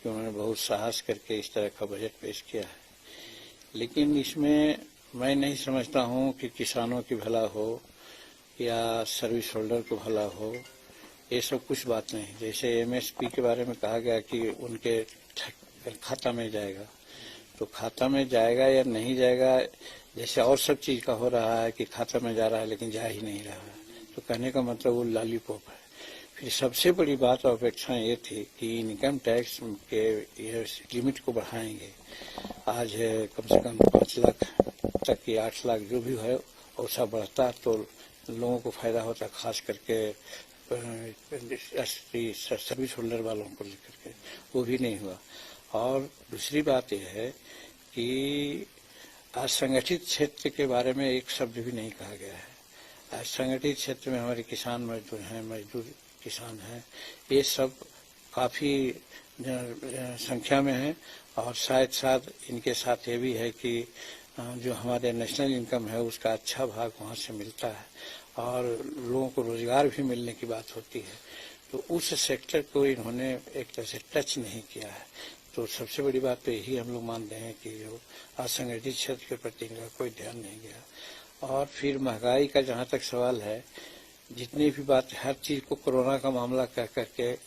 कि उन्होंने बहुत साहस करके इस तरह का बजट पेश किया है। लेकिन इसमें मैं नहीं समझता हूं कि किसानों की भला हो या सर्विस होल्डर को भला हो, ये सब कुछ बात नहीं। जैसे एमएसपी के बारे में कहा गया कि उनके खाता में जाएगा, तो खाता में जाएगा या नहीं जाएगा, जैसे और सब चीज का हो रहा है कि खाता में जा रहा है लेकिन जा ही नहीं रहा है, तो कहने का मतलब वो लॉलीपॉप है। फिर सबसे बड़ी बात और अपेक्षा ये थी कि इनकम टैक्स के लिमिट को बढ़ाएंगे। आज कम से कम 5 लाख तक या 8 लाख जो भी है वैसा बढ़ता तो लोगों को फायदा होता, खास करके सर्विस होल्डर वालों को लेकर के। वो भी नहीं हुआ। और दूसरी बात यह है कि असंगठित क्षेत्र के बारे में एक शब्द भी नहीं कहा गया है। असंगठित क्षेत्र में हमारे किसान मजदूर हैं, मजदूर किसान हैं, ये सब काफी संख्या में है। और शायद साथ इनके साथ ये भी है कि जो हमारे नेशनल इनकम है उसका अच्छा भाग वहाँ से मिलता है और लोगों को रोजगार भी मिलने की बात होती है। तो उस सेक्टर को इन्होंने एक तरह से टच नहीं किया है। तो सबसे बड़ी बात तो यही हम लोग मानते हैं कि जो असंगठित क्षेत्र के प्रति इनका कोई ध्यान नहीं गया। और फिर महंगाई का जहाँ तक सवाल है, जितनी भी बात हर चीज को कोरोना का मामला कह करके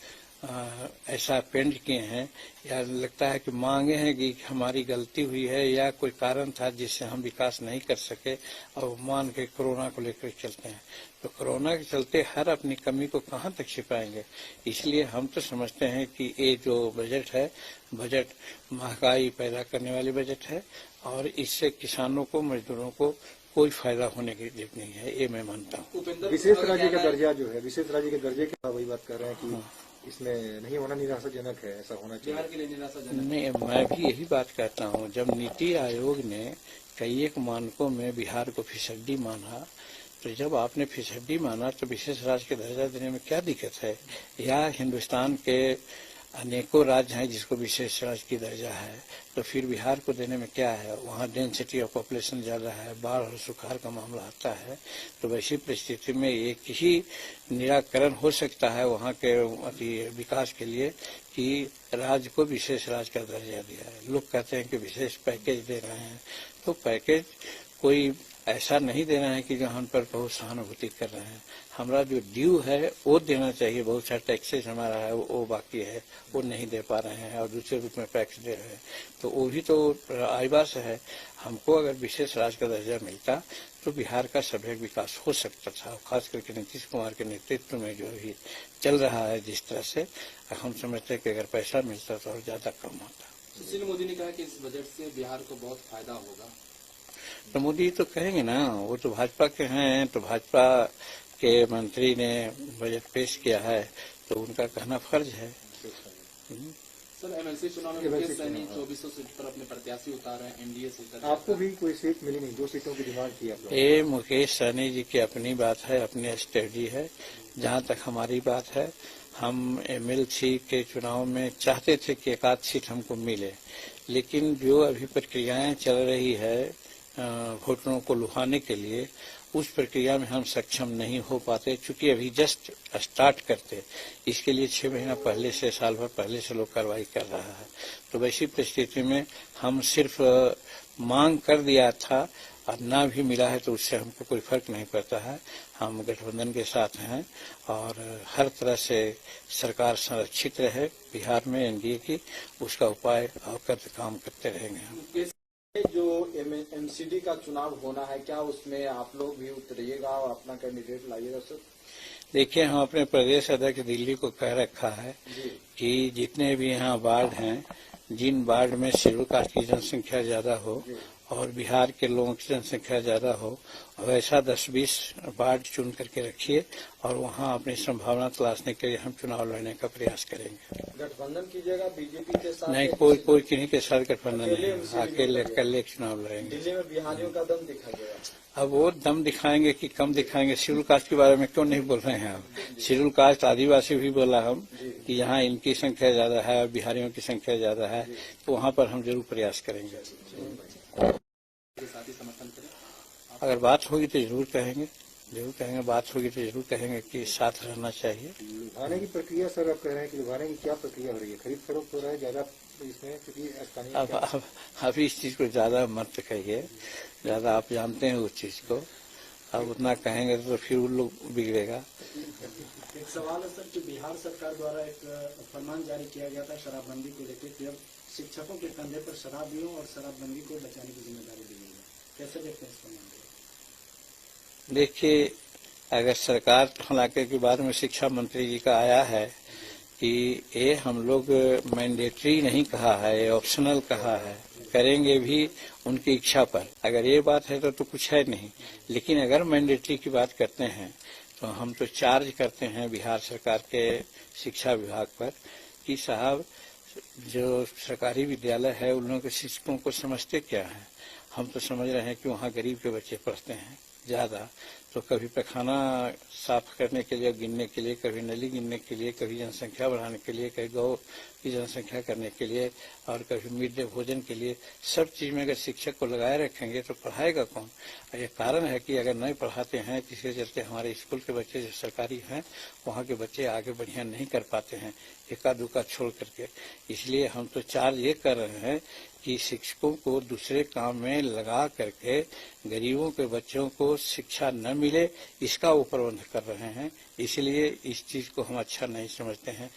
ऐसा पेंड किए हैं, या लगता है कि मांगे हैं कि हमारी गलती हुई है या कोई कारण था जिससे हम विकास नहीं कर सके, और मान के कोरोना को लेकर चलते हैं। तो कोरोना के चलते हर अपनी कमी को कहाँ तक छिपाएंगे। इसलिए हम तो समझते हैं कि ये जो बजट है, बजट महंगाई पैदा करने वाली बजट है और इससे किसानों को, मजदूरों को कोई फायदा होने की जरूरत नहीं है, ये मैं मानता हूँ। विशेष राज्य का दर्जा जो है, विशेष राज्य के दर्जे की वही बात कर रहे हैं कि इसमें नहीं होना निराशाजनक है, ऐसा होना चाहिए। बिहार के लिए निराशाजनक नहीं, मैं भी यही बात कहता हूँ। जब नीति आयोग ने कई एक मानकों में बिहार को फिसड्डी माना, तो जब आपने फिसड्डी माना तो विशेष राज्य के दर्जा देने में क्या दिक्कत है। या हिंदुस्तान के अनेकों राज्य हैं जिसको विशेष राज्य की दर्जा है, तो फिर बिहार को देने में क्या है। वहाँ डेंसिटी ऑफ पॉपुलेशन ज्यादा है, बाढ़ और सुखाड़ का मामला आता है, तो वैसी परिस्थिति में एक ही निराकरण हो सकता है वहाँ के विकास के लिए कि राज्य को विशेष राज्य का दर्जा दिया है। लोग कहते हैं कि विशेष पैकेज दे रहे हैं, तो पैकेज कोई ऐसा नहीं देना है कि जो हम पर बहुत सहानुभूति कर रहे हैं। हमारा जो ड्यू है वो देना चाहिए। बहुत सारा टैक्सेस हमारा है वो बाकी है, वो नहीं दे पा रहे हैं और दूसरे रूप में टैक्स दे रहे हैं, तो वो भी तो आईबास है। हमको अगर विशेष राज्य का दर्जा मिलता तो बिहार का सभ्य विकास हो सकता था। खास करके नीतीश कुमार के नेतृत्व में जो अभी चल रहा है जिस तरह से, हम समझते हैं कि अगर पैसा मिलता तो और ज्यादा कम होता। सुशील मोदी ने कहा कि इस बजट से बिहार को बहुत फायदा होगा। तो मोदी तो कहेंगे ना, वो तो भाजपा के हैं, तो भाजपा के मंत्री ने बजट पेश किया है तो उनका कहना फर्ज है। सर, एमएलसी चुनाव में मुकेश सहनी 2400 सीट पर अपने प्रत्याशी उतार रहे हैं, एनडीए से। आपको भी कोई सीट मिली नहीं, 2 सीटों की डिमांड की आप लोग। ये मुकेश सहनी जी की अपनी बात है, अपनी स्ट्रेटजी है। जहाँ तक हमारी बात है, हम एमएलसी के चुनाव में चाहते थे कि 1 सीट हमको मिले, लेकिन जो अभी प्रक्रियाएं चल रही है वोटरों को लुभाने के लिए, उस प्रक्रिया में हम सक्षम नहीं हो पाते। चूंकि अभी जस्ट स्टार्ट करते, इसके लिए 6 महीना पहले से, साल भर पहले से लोग कार्रवाई कर रहा है। तो वैसी परिस्थिति में हम सिर्फ मांग कर दिया था और ना भी मिला है तो उससे हमको कोई फर्क नहीं पड़ता है। हम गठबंधन के साथ हैं और हर तरह से सरकार संरक्षित रहे बिहार में एनडीए की, उसका उपाय और काम करते रहेंगे हम। जो एमसीडी का चुनाव होना है, क्या उसमें आप लोग भी उतरिएगा और अपना कैंडिडेट लाइएगा? सर देखिए, हम अपने प्रदेश अध्यक्ष दिल्ली को कह रखा है कि जितने भी यहाँ वार्ड हैं, जिन वार्ड में शेड्यूल कास्ट की जनसंख्या ज्यादा हो और बिहार के लोगों की जनसंख्या ज्यादा हो, वैसा 10-20 वार्ड चुन करके रखिए और वहाँ अपनी संभावना तलाशने के लिए हम चुनाव लड़ने का प्रयास करेंगे। गठबंधन कीजिएगा बीजेपी के साथ? नहीं, कोई किन्हीं के साथ गठबंधन नहीं, अकेले चुनाव लड़ेंगे। दिल्ली में बिहारियों का दम दिखा गया। अब वो दम दिखाएंगे कि कम दिखाएंगे। शेड्यूल कास्ट के बारे में क्यों नहीं बोल रहे हैं आप? शेड्यूल कास्ट आदिवासी भी बोला हम कि यहाँ इनकी संख्या ज्यादा है और बिहारियों की संख्या ज्यादा है, तो वहाँ पर हम जरूर प्रयास करेंगे। अगर बात होगी तो जरूर कहेंगे। जरूर कहेंगे, बात होगी तो जरूर कहेंगे कि साथ रहना चाहिए। लुभाने की प्रक्रिया सर आप कह रहे हैं कि लुभाने की क्या प्रक्रिया हो रही है? खरीद फरोख्त हो रहा है ज्यादा इसमें, क्योंकि स्थानीय अब अभी इस चीज को ज्यादा मत कहिए, ज्यादा आप जानते हैं उस चीज को, अब उतना कहेंगे तो फिर उन लोग बिगड़ेगा। एक सवाल है सर कि बिहार सरकार द्वारा एक फरमान जारी किया गया था शराबबंदी को लेकर कि अब शिक्षकों के कंधे पर शराबियों और शराबबंदी को बचाने की जिम्मेदारी दी गई है, कैसे देखते हैं इस फरमान को? देखिए, अगर सरकार हालांकि के बारे में शिक्षा मंत्री जी का आया है कि ये हम लोग मैंडेटरी नहीं कहा है, ये ऑप्शनल कहा है, करेंगे भी उनकी इच्छा पर, अगर ये बात है तो कुछ है नहीं। लेकिन अगर मैंडेटरी की बात करते हैं तो हम तो चार्ज करते हैं बिहार सरकार के शिक्षा विभाग पर कि साहब जो सरकारी विद्यालय है उन लोगों के शिक्षकों को समझते क्या है। हम तो समझ रहे हैं कि वहाँ गरीब के बच्चे पढ़ते हैं ज्यादा, तो कभी पैखाना साफ करने के लिए, गिनने के लिए, कभी नली गिनने के लिए, कभी जनसंख्या बढ़ाने के लिए, कभी गौ की जनसंख्या करने के लिए, और कभी मिड डे भोजन के लिए, सब चीज में अगर शिक्षक को लगाए रखेंगे तो पढ़ाएगा कौन? ये कारण है कि अगर नहीं पढ़ाते हैं, जिसके चलते हमारे स्कूल के बच्चे जो सरकारी हैं वहाँ के बच्चे आगे बढ़िया नहीं कर पाते हैं, एका दुका छोड़ करके। इसलिए हम तो चार्ज ये कर रहे हैं कि शिक्षकों को दूसरे काम में लगा करके गरीबों के बच्चों को शिक्षा न मिले, इसका वो प्रबंध कर रहे हैं। इसलिए इस चीज को हम अच्छा नहीं समझते हैं।